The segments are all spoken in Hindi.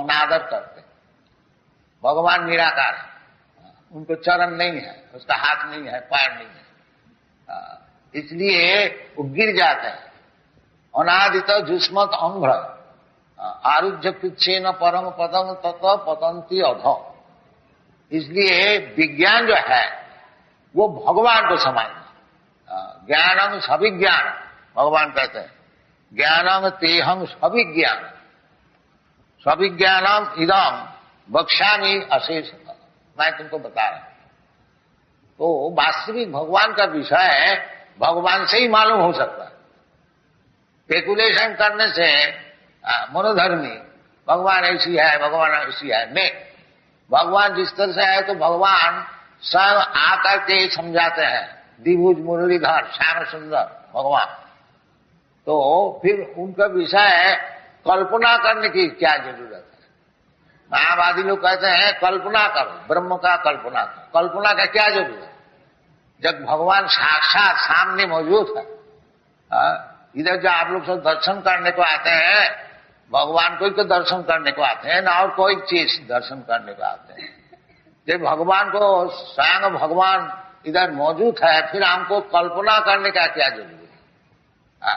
अनादर करते हैं। भगवान निराकार है, उनको चरण नहीं है, उसका हाथ नहीं है, पैर नहीं है, इसलिए वो गिर जाते हैं। अनादित जुष्मत अंघ्र आरुज्य पिच्छे न परम पदम तत पतंती अधो। इसलिए विज्ञान जो है वो भगवान को समझना। ज्ञानम सविज्ञान, भगवान कहते हैं ज्ञानम तेहं सविज्ञान, सविज्ञानम इदम बक्ष्यामि अशेष। मैं तुमको बता रहा हूं। तो वास्तविक भगवान का विषय भगवान से ही मालूम हो सकता है। स्पेकुलेशन करने से मनोधर्मी भगवान ऐसी है, भगवान ऐसी है, नहीं। भगवान जिस तरह से है तो भगवान स्वयं आकर के समझाते हैं। द्विभुज मुरलीधर श्याम सुंदर भगवान। तो फिर उनका विषय कल्पना करने की क्या जरूरत है? मायावादी लोग कहते हैं कल्पना करो, ब्रह्म का कल्पना करो। कल्पना का क्या जरूरत है जब भगवान साक्षात सामने मौजूद है? इधर जो आप लोग सब दर्शन करने को आते हैं, भगवान को ही तो दर्शन करने को आते हैं ना, और कोई चीज दर्शन करने को आते हैं। जब भगवान को स्वयं भगवान इधर मौजूद है, फिर हमको कल्पना करने का क्या जरूरत है?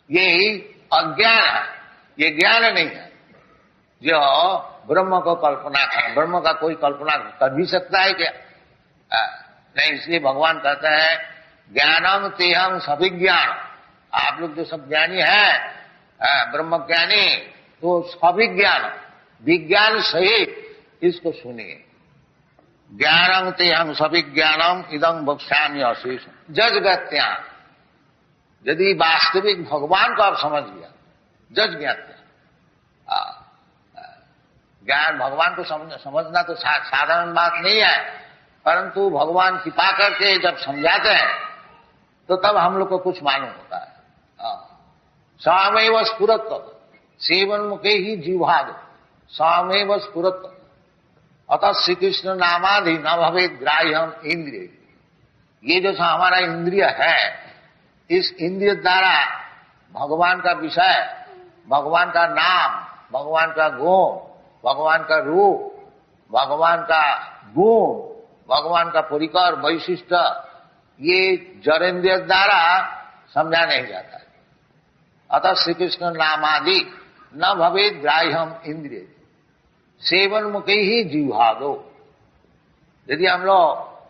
यही अज्ञान है, ये ज्ञान नहीं है जो ब्रह्म को कल्पना कर। ब्रह्म का कोई कल्पना कर भी सकता है क्या? नहीं। इसलिए भगवान कहते हैं ज्ञानम तेहं सविज्ञान। आप लोग जो सब ज्ञानी है, ब्रह्म ज्ञानी, तो सविज्ञान, विज्ञान सहित इसको सुनिए। ज्ञानम तेहं सविज्ञानम इदं बक्ष्यामि अशेष। जजगत्या, यदि वास्तविक भगवान को आप समझ लिया, जज ज्ञात्या, ज्ञान भगवान को समझना तो साधारण बात नहीं है, परंतु भगवान कृपा करके जब समझाते हैं तो तब हम लोग को कुछ मालूम होता है। सामेव स्फुरत सेवन मुखे ही जीवाद, सामेव स्फुरत। अतः श्री कृष्ण नामाधि न भवे ग्राह्यम इंद्रिय। ये जो हमारा इंद्रिय है, इस इंद्रिय द्वारा भगवान का विषय, भगवान का नाम, भगवान का गुण, भगवान का रूप, भगवान का गुण, भगवान का परिकर वैशिष्ट, ये जड़ेंद्रिय द्वारा समझा नहीं जाता है। अतः श्री कृष्ण नामादि न भवे ग्राह्यम इंद्रिय सेवन मुखे ही जीवादो। यदि हम लोग